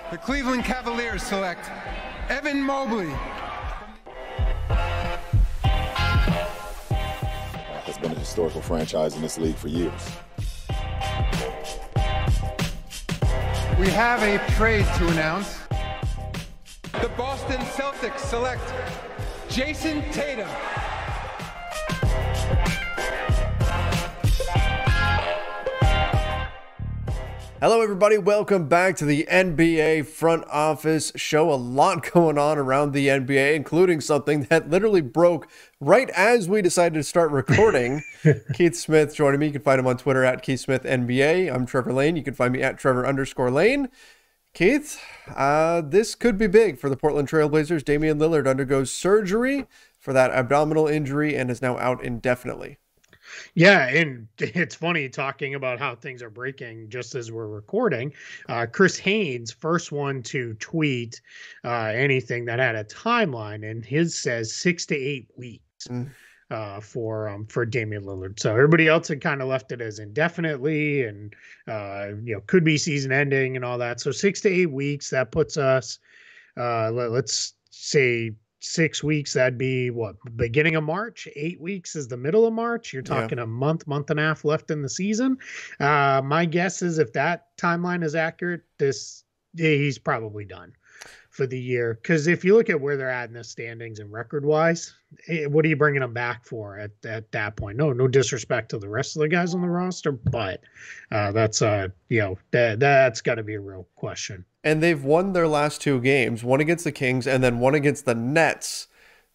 The Cleveland Cavaliers select Evan Mobley. Has been a historical franchise in this league for years. We have a trade to announce. The Boston Celtics select Jason Tatum. Hello everybody, welcome back to the NBA Front Office Show. A lot going on around the NBA, including something that literally broke right as we decided to start recording. Keith Smith joining me. You can find him on Twitter at KeithSmithNBA. I'm Trevor Lane. You can find me at Trevor_Lane. Keith, this could be big for the Portland Trailblazers. Damian Lillard undergoes surgery for that abdominal injury and is now out indefinitely. Yeah, and it's funny talking about how things are breaking just as we're recording. Chris Haynes, first one to tweet anything that had a timeline, and his says 6 to 8 weeks for Damian Lillard. So everybody else had kind of left it as indefinitely, and could be season ending and all that. So 6 to 8 weeks, that puts us, let's say, 6 weeks, that'd be what, beginning of March. 8 weeks is the middle of March. You're talking a month and a half left in the season. My guess is if that timeline is accurate, he's probably done for the year. Because if you look at where they're at in the standings and record wise, what are you bringing them back for at that point? No disrespect to the rest of the guys on the roster, but that's got to be a real question. And they've won their last 2 games, one against the Kings and then one against the Nets.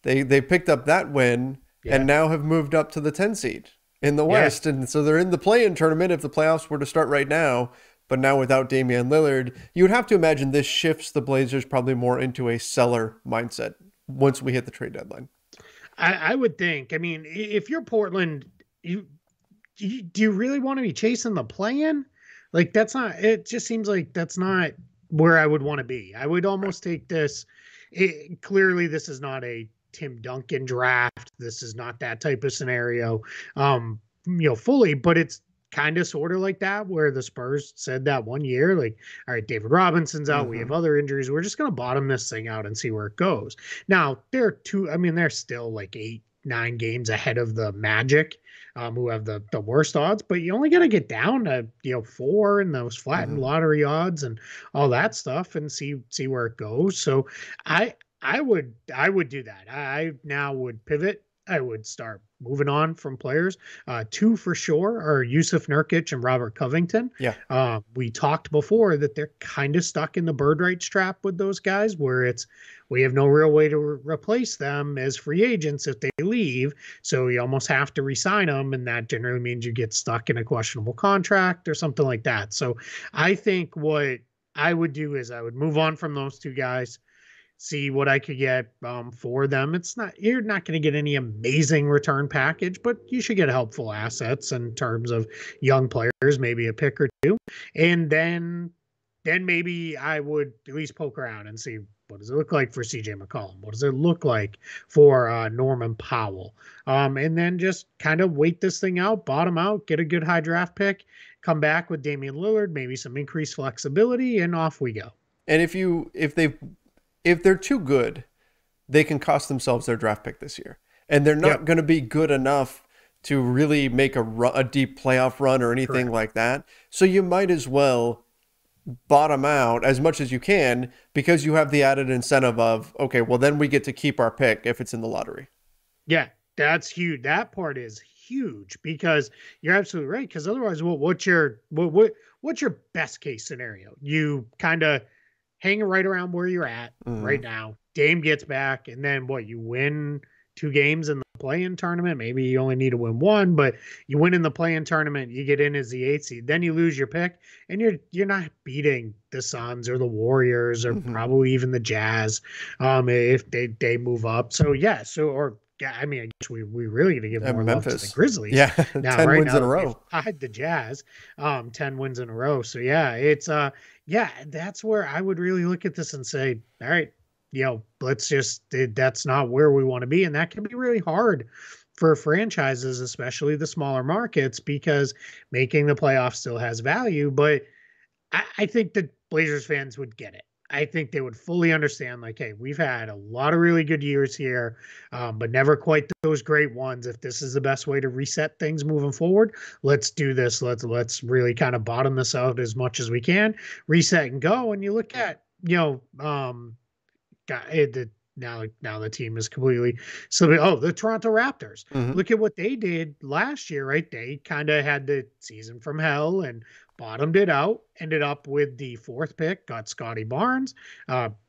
They picked up that win and now have moved up to the 10 seed in the West. And so they're in the play-in tournament if the playoffs were to start right now. But now without Damian Lillard, you would have to imagine this shifts the Blazers probably more into a seller mindset once we hit the trade deadline. I would think. I mean, if you're Portland, do you really want to be chasing the play-in? Like, it just seems like that's not where I would want to be. I would almost take this. Clearly, this is not a Tim Duncan draft. This is not that type of scenario, fully, but it's kind of sort of like that, where the Spurs said that one year, like, all right, David Robinson's out. We have other injuries. We're just going to bottom this thing out and see where it goes. Now, they're still like 8-9 games ahead of the Magic, who have the worst odds, but you only got to get down to 4 in those flattened lottery odds and all that stuff and see where it goes. So I would do that. I now would pivot. I would start moving on from players. 2 for sure are Yusuf Nurkic and Robert Covington. Yeah. We talked before that they're kind of stuck in the bird rights trap with those guys, where we have no real way to replace them as free agents if they leave. So you almost have to re-sign them, and that generally means you get stuck in a questionable contract or something like that. So I think what I would do is I would move on from those 2 guys, see what I could get for them. You're not going to get any amazing return package, but you should get helpful assets in terms of young players, maybe a pick or 2. And then maybe I would at least poke around and see, what does it look like for CJ McCollum? What does it look like for Norman Powell? And then just kind of wait this thing out, bottom out, get a good high draft pick, come back with Damian Lillard, maybe some increased flexibility, and off we go. And if they're too good, they can cost themselves their draft pick this year. And they're not going to be good enough to really make a deep playoff run or anything like that. So you might as well bottom out as much as you can, because you have the added incentive of, okay, well, then we get to keep our pick if it's in the lottery. Yeah, that's huge. That part is huge, because you're absolutely right. Because otherwise, what's your best case scenario? You kind of hang right around where you're at right now. Dame gets back, and then you win 2 games in the play-in tournament. Maybe you only need to win 1, but you win in the play-in tournament, you get in as the 8th seed. Then you lose your pick, and you're not beating the Suns or the Warriors or probably even the Jazz if they move up. So I guess we really got to give more love to the Grizzlies. Yeah, now, 10 wins in a row. Tied the Jazz, 10 wins in a row. So it's that's where I would really look at this and say, all right, that's not where we want to be. And that can be really hard for franchises, especially the smaller markets, because making the playoffs still has value. But I think that Blazers fans would get it. I think they would fully understand, like, hey, we've had a lot of really good years here, but never quite those great ones. If this is the best way to reset things moving forward, let's do this. Let's really kind of bottom this out as much as we can, reset and go. And you look at, now the team is completely the Toronto Raptors. Look at what they did last year, right? They kind of had the season from hell and bottomed it out, ended up with the 4th pick, got Scotty Barnes,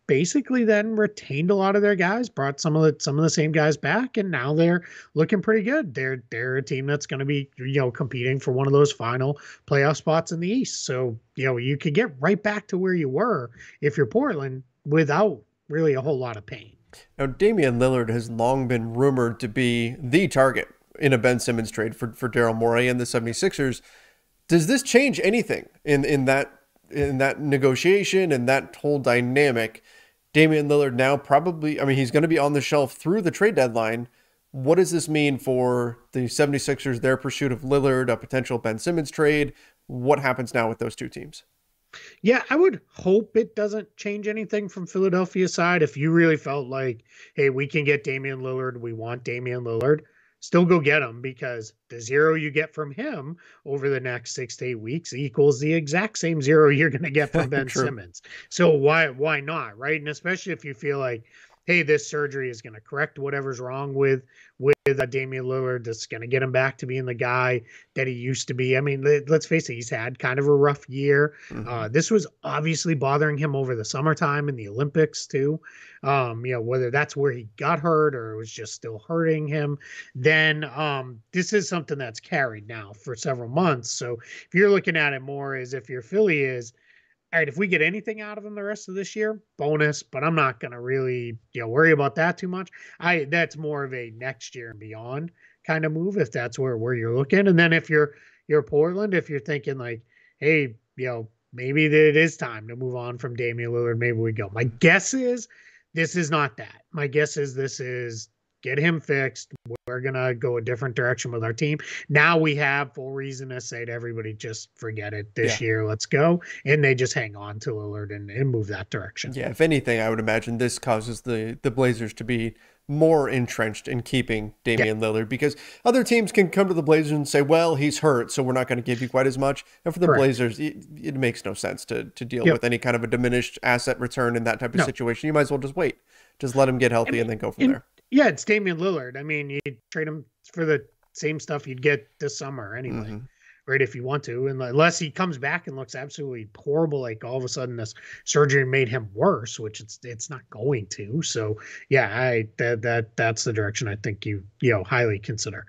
basically then retained a lot of their guys, brought some of the same guys back, and now they're looking pretty good. They're a team that's going to be, competing for one of those final playoff spots in the East. So, you could get right back to where you were if you're Portland without really a whole lot of pain. Now, Damian Lillard has long been rumored to be the target in a Ben Simmons trade for Daryl Morey and the 76ers. Does this change anything in that negotiation and that whole dynamic? Damian Lillard now probably, he's going to be on the shelf through the trade deadline. What does this mean for the 76ers, their pursuit of Lillard, a potential Ben Simmons trade? What happens now with those two teams? Yeah, I would hope it doesn't change anything from Philadelphia's side. If you really felt like, hey, we can get Damian Lillard, we want Damian Lillard, still go get him, because the zero you get from him over the next 6 to 8 weeks equals the exact same zero you're going to get from Ben Simmons. So why not, right? And especially if you feel like, hey, this surgery is going to correct whatever's wrong with Damian Lillard. That's going to get him back to being the guy that he used to be. Let's face it, he's had kind of a rough year. This was obviously bothering him over the summertime and the Olympics too. Whether that's where he got hurt or it was just still hurting him, then this is something that's carried now for several months. So if you're looking at it more as if your Philly is, all right, if we get anything out of him the rest of this year, bonus, but I'm not going to really, worry about that too much. That's more of a next year and beyond kind of move, if that's where you're looking. And then if you're Portland, if you're thinking like, hey, maybe it is time to move on from Damian Lillard, maybe we go. My guess is this is not that. My guess is this is get him fixed. We're going to go a different direction with our team. Now we have full reason to say to everybody, just forget it this year. Let's go. And they just hang on to Lillard and move that direction. Yeah, if anything, I would imagine this causes the Blazers to be more entrenched in keeping Damian Lillard, because other teams can come to the Blazers and say, well, he's hurt, so we're not going to give you quite as much. And for the Blazers, it makes no sense to deal with any kind of a diminished asset return in that type of situation. You might as well just wait. Just let him get healthy and then go from there. Yeah, it's Damian Lillard. You trade him for the same stuff you'd get this summer anyway, right? If you want to, and unless he comes back and looks absolutely horrible, like all of a sudden this surgery made him worse, which it's not going to. So yeah, that's the direction I think you highly consider.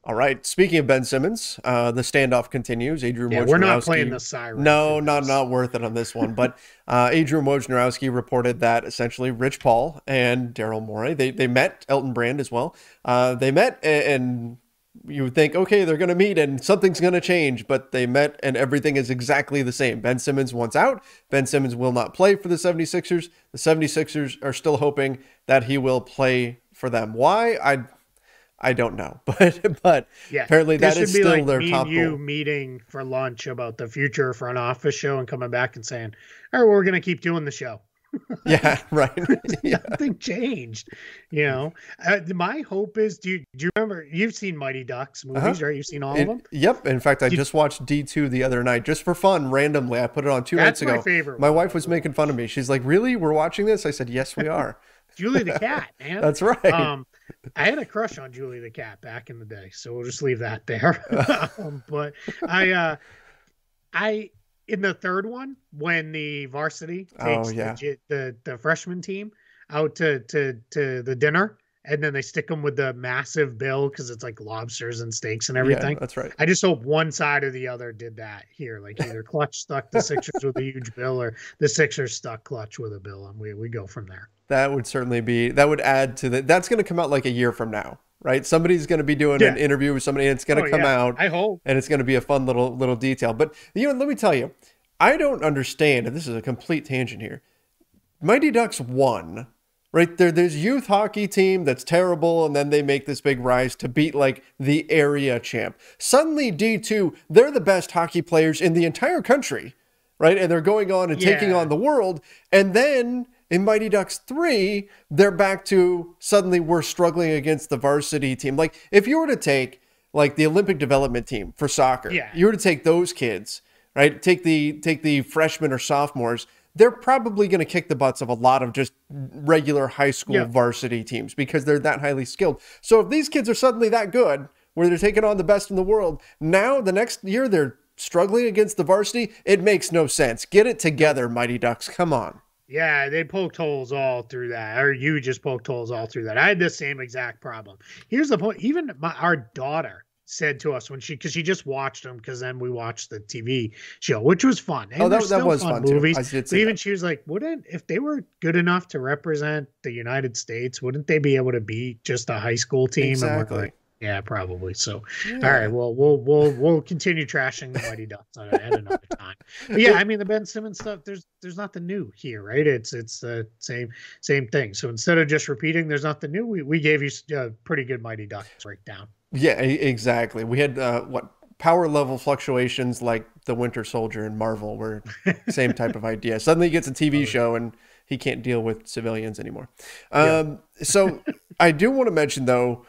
All right. Speaking of Ben Simmons, the standoff continues. Adrian Wojnarowski. We're not playing the siren. No, not worth it on this one. But Adrian Wojnarowski reported that essentially Rich Paul and Daryl Morey, they met, Elton Brand as well. They met, and you would think, okay, they're going to meet and something's going to change. But they met and everything is exactly the same. Ben Simmons wants out. Ben Simmons will not play for the 76ers. The 76ers are still hoping that he will play for them. Why? I don't know, but yeah, apparently that is still like their top goal. You meeting for lunch about the future front office show and coming back and saying, all right, we're going to keep doing the show. Yeah, right. Nothing changed. My hope is, do you remember, you've seen Mighty Ducks movies, right? You've seen all of them? Yep. In fact, I just watched D2 the other night, just for fun, randomly. I put it on 2 nights ago. That's my favorite. My wife was making fun of me. She's like, really? We're watching this? I said, yes, we are. Julie the Cat, man. That's right. I had a crush on Julie the Cat back in the day, so we'll just leave that there. But I in the third one, when the varsity takes the freshman team out to the dinner, and then they stick them with the massive bill because it's like lobsters and steaks and everything. Yeah, that's right. I just hope one side or the other did that here. Like either Clutch stuck the Sixers with a huge bill, or the Sixers stuck Clutch with a bill, and we go from there. That would certainly be, that would add to that's going to come out like a year from now, right? Somebody's going to be doing an interview with somebody, and it's going to come out. I hope. And it's going to be a fun little detail. But let me tell you, I don't understand, and this is a complete tangent here. Mighty Ducks won. Right there, there's youth hockey team that's terrible, and then they make this big rise to beat like the area champ. Suddenly D2, they're the best hockey players in the entire country, right? And they're going on and taking on the world. And then in Mighty Ducks 3, they're back to suddenly we're struggling against the varsity team. Like if you were to take like the Olympic development team for soccer, you were to take those kids, right? Take the freshmen or sophomores, they're probably going to kick the butts of a lot of just regular high school varsity teams because they're that highly skilled. So if these kids are suddenly that good, where they're taking on the best in the world, now the next year they're struggling against the varsity, it makes no sense. Get it together, Mighty Ducks. Come on. Yeah, they poked holes all through that, or you just poked holes all through that. I had the same exact problem. Here's the point. Even our daughter said to us because she just watched them, because then we watched the TV show, which was fun. And that was fun movies. Too. But even she was like, if they were good enough to represent the United States, wouldn't they be able to beat just a high school team? Exactly. And we're like, yeah, probably. So, all right. Well, we'll continue trashing the Mighty Ducks at another time. But yeah, I mean the Ben Simmons stuff. There's nothing new here, right? It's the same thing. So instead of just repeating, there's nothing new. We gave you a pretty good Mighty Ducks breakdown. Yeah, exactly. We had power level fluctuations like the Winter Soldier in Marvel, where same type of idea. Suddenly he gets a TV show and he can't deal with civilians anymore. So I do want to mention though.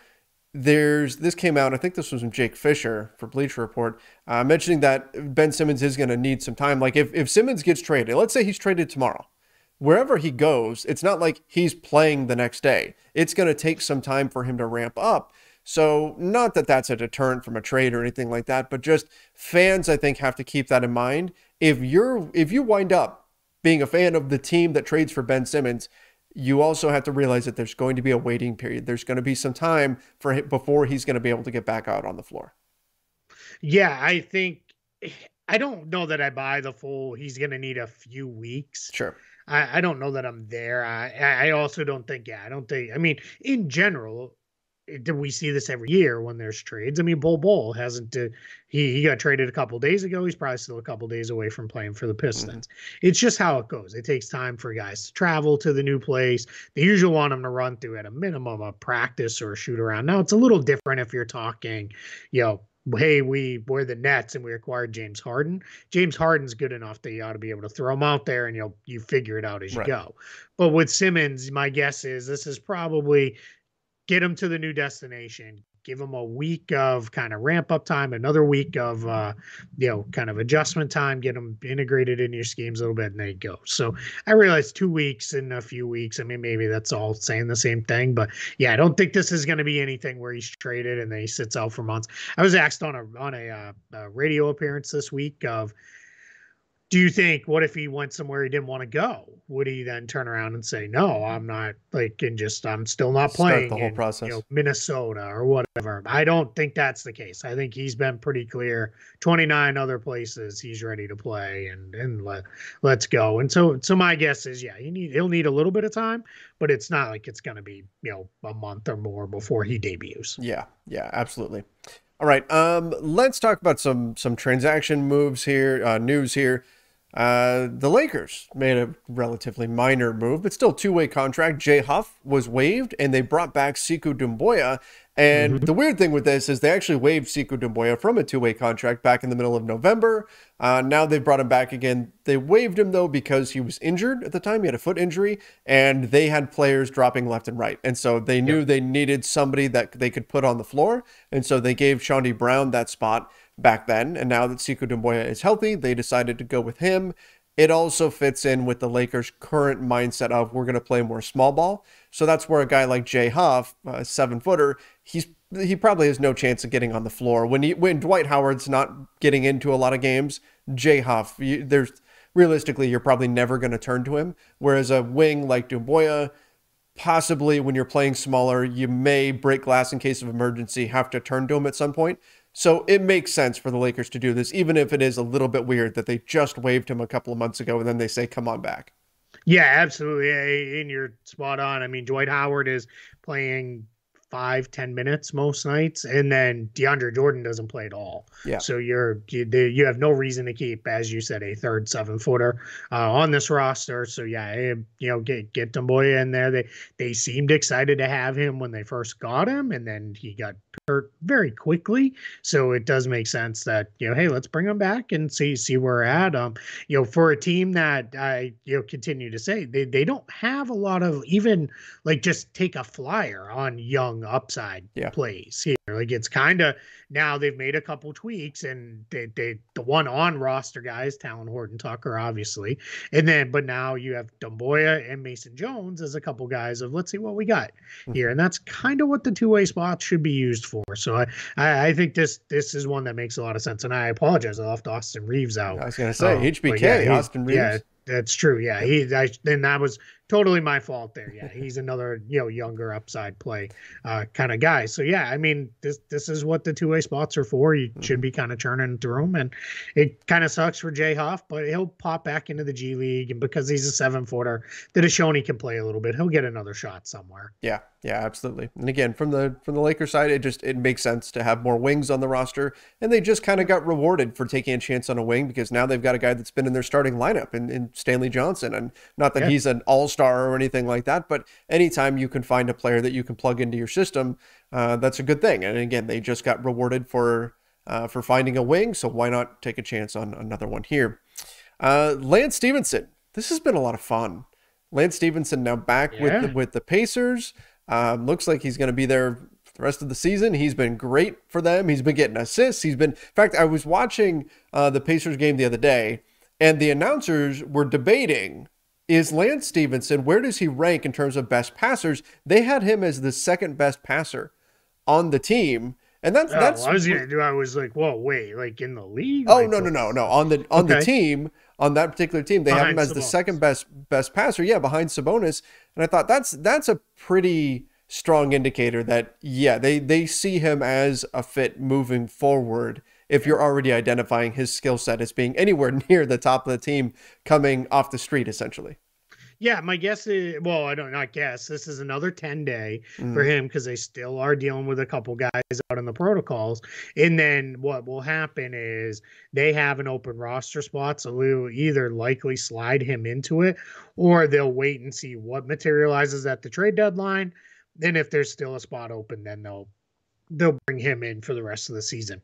This came out, I think this was from Jake Fisher for Bleacher Report, mentioning that Ben Simmons is going to need some time. Like if Simmons gets traded, let's say he's traded tomorrow, wherever he goes, it's not like he's playing the next day. It's going to take some time for him to ramp up. So not that that's a deterrent from a trade or anything like that, but just fans, I think, have to keep that in mind. If you wind up being a fan of the team that trades for Ben Simmons, you also have to realize that there's going to be a waiting period. There's going to be some time for him before he's going to be able to get back out on the floor. Yeah, I don't know that I buy the full, he's going to need a few weeks. Sure. I don't know that I'm there. I also don't think, I mean, in general, do we see this every year when there's trades? I mean, Bol hasn't, he got traded a couple days ago. He's probably still a couple days away from playing for the Pistons. It's just how it goes. It takes time for guys to travel to the new place. They usually want them to run through at a minimum a practice or a shoot around. Now it's a little different if you're talking, hey, we're the Nets and we acquired James Harden. James Harden's good enough that you ought to be able to throw him out there and you figure it out as you go. But with Simmons, my guess is this is probably get him to the new destination, give him a week of kind of ramp up time, another week of, kind of adjustment time, get him integrated in your schemes a little bit, and there you go. So I realize 2 weeks and a few weeks. I mean, maybe that's all saying the same thing, but yeah, I don't think this is going to be anything where he's traded and then he sits out for months. I was asked on a radio appearance this week of, do you think, what if he went somewhere he didn't want to go? Would he then turn around and say, no, I'm not, I'm still not playing the whole process. Minnesota or whatever? I don't think that's the case. I think he's been pretty clear. 29 other places he's ready to play and let's go. And so my guess is, yeah, he'll need a little bit of time, but it's not like it's going to be, a month or more before he debuts. Yeah, absolutely. All right, let's talk about some transaction moves here, news here. The Lakers made a relatively minor move, but still two-way contract. Jay Huff was waived, and they brought back Sekou Doumbouya. And the weird thing with this is they actually waived Sekou Doumbouya from a two-way contract back in the middle of November. Now they brought him back again. They waived him, though, because he was injured at the time. He had a foot injury, and they had players dropping left and right. And so they knew they needed somebody that they could put on the floor. And so they gave Chaundee Brown that spot back then. And now that Sekou Doumbouya is healthy, they decided to go with him. It also fits in with the Lakers' current mindset of we're going to play more small ball. So that's where a guy like Jay Huff, a 7-footer, he probably has no chance of getting on the floor. When Dwight Howard's not getting into a lot of games, Jay Huff, realistically, you're probably never going to turn to him. Whereas a wing like Doumbouya, possibly when you're playing smaller, you may break glass in case of emergency, have to turn to him at some point. So it makes sense for the Lakers to do this, even if it is a little bit weird that they just waived him a couple of months ago and then they say, come on back. Yeah, absolutely. And you're spot on. I mean, Dwight Howard is playing 5-10 minutes most nights, and then DeAndre Jordan doesn't play at all. Yeah. So you have no reason to keep, as you said, a third 7-footer on this roster. So yeah, get Dumboya in there. They seemed excited to have him when they first got him, and then he got hurt very quickly. So it does make sense that, hey, let's bring him back and see where we're at. For a team that I continue to say they don't have a lot of even like just take a flyer on young upside plays here. Like it's kind of, now they've made a couple tweaks, and they the one on roster guys, Talon Horton Tucker, obviously, but now you have Dumboya and Mason Jones as a couple guys of let's see what we got here, and that's kind of what the two-way spots should be used for. So I think this is one that makes a lot of sense, and I apologize, I left Austin Reeves out. I was gonna say HBK, Austin Reeves. Yeah, that's true. Yeah, then that was totally my fault there. Yeah, he's another younger upside play kind of guy. So yeah, I mean this is what the two-way spots are for. You should be kind of churning through them, and it kind of sucks for Jay Huff, but he'll pop back into the G League, and because he's a 7-footer that has shown he can play a little bit, he'll get another shot somewhere. Yeah, absolutely. And again, from the Lakers side, it makes sense to have more wings on the roster, and they just kind of got rewarded for taking a chance on a wing because now they've got a guy that's been in their starting lineup in Stanley Johnson, and not that he's an all-star or anything like that, but anytime you can find a player that you can plug into your system, that's a good thing. And again, they just got rewarded for finding a wing, so why not take a chance on another one here? Lance Stevenson, this has been a lot of fun. Lance Stevenson now back with the Pacers. Looks like he's going to be there for the rest of the season. He's been great for them. He's been getting assists. In fact, I was watching the Pacers game the other day, and the announcers were debating, is Lance Stevenson, where does he rank in terms of best passers? They had him as the second best passer on the team. And that's I was like, whoa, wait, like in the league? Oh, no. On the team, on that particular team, they have him as the second best passer, behind Sabonis. And I thought that's a pretty strong indicator that, they see him as a fit moving forward if you're already identifying his skill set as being anywhere near the top of the team coming off the street, essentially. Yeah, my guess is, well, I don't not guess. This is another 10-day for him because they still are dealing with a couple guys out in the protocols. And then what will happen is they have an open roster spot, so we'll either likely slide him into it, or they'll wait and see what materializes at the trade deadline. Then if there's still a spot open, then they'll bring him in for the rest of the season.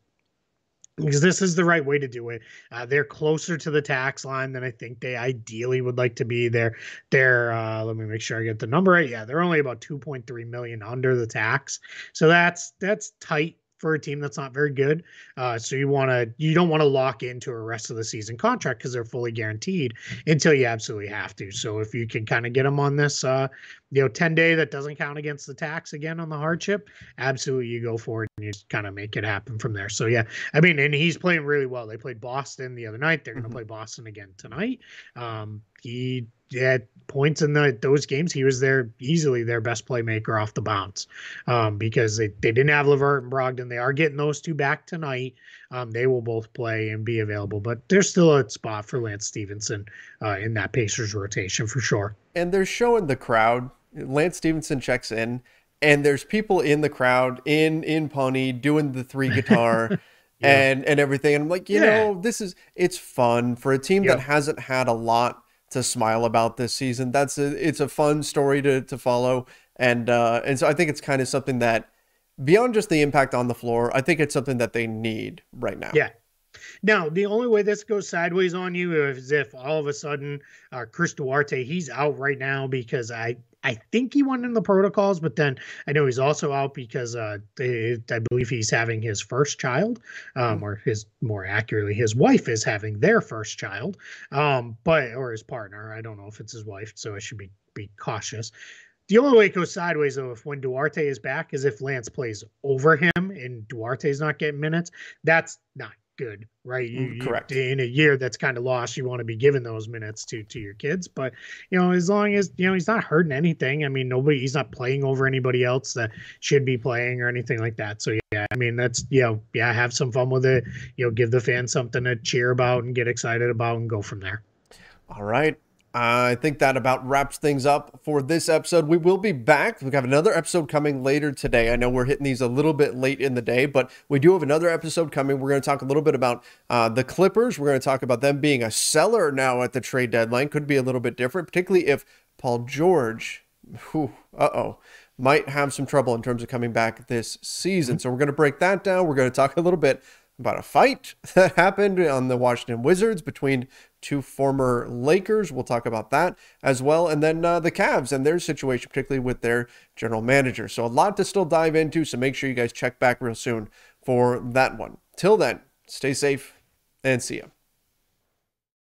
Because this is the right way to do it. They're closer to the tax line than I think they ideally would like to be. They're let me make sure I get the number right. Yeah, they're only about 2.3 million under the tax. So that's tight for a team that's not very good. So you don't want to lock into a rest of the season contract because they're fully guaranteed until you absolutely have to. So if you can kind of get them on this 10-day that doesn't count against the tax again on the hardship, absolutely you go for it and you just kind of make it happen from there. So yeah, I mean, and he's playing really well. They played Boston the other night. They're going to play Boston again tonight. He had points in those games. He was easily their best playmaker off the bounce because they didn't have LeVert and Brogdon. They are getting those two back tonight. They will both play and be available, but there's still a spot for Lance Stevenson in that Pacers rotation for sure. And they're showing the crowd. Lance Stevenson checks in, and there's people in the crowd in Pawnee doing the 3 guitar and everything. And I'm like, it's fun for a team that hasn't had a lot to smile about this season. It's a fun story to follow. And so I think it's kind of something that beyond just the impact on the floor, I think it's something that they need right now. Yeah. Now, the only way this goes sideways on you is if all of a sudden Chris Duarte, he's out right now because I think he went in the protocols, but then I know he's also out because I believe he's having his first child, or more accurately, his wife is having their first child, or his partner. I don't know if it's his wife, so I should be cautious. The only way it goes sideways, though, if when Duarte is back, is if Lance plays over him and Duarte's not getting minutes. That's not good, right? Correct. In a year that's kind of lost, you want to be giving those minutes to your kids. But as long as he's not hurting anything. I mean, he's not playing over anybody else that should be playing or anything like that. So yeah, I mean that's have some fun with it. Give the fans something to cheer about and get excited about, and go from there. All right. I think that about wraps things up for this episode. We will be back. We have another episode coming later today. I know we're hitting these a little bit late in the day, but we do have another episode coming. We're going to talk a little bit about the Clippers. We're going to talk about them being a seller now at the trade deadline. Could be a little bit different, particularly if Paul George, might have some trouble in terms of coming back this season. So we're going to break that down. We're going to talk a little bit about a fight that happened on the Washington Wizards between two former Lakers. We'll talk about that as well. And then the Cavs and their situation, particularly with their general manager. So a lot to still dive into. So make sure you guys check back real soon for that one. Till then, stay safe and see ya.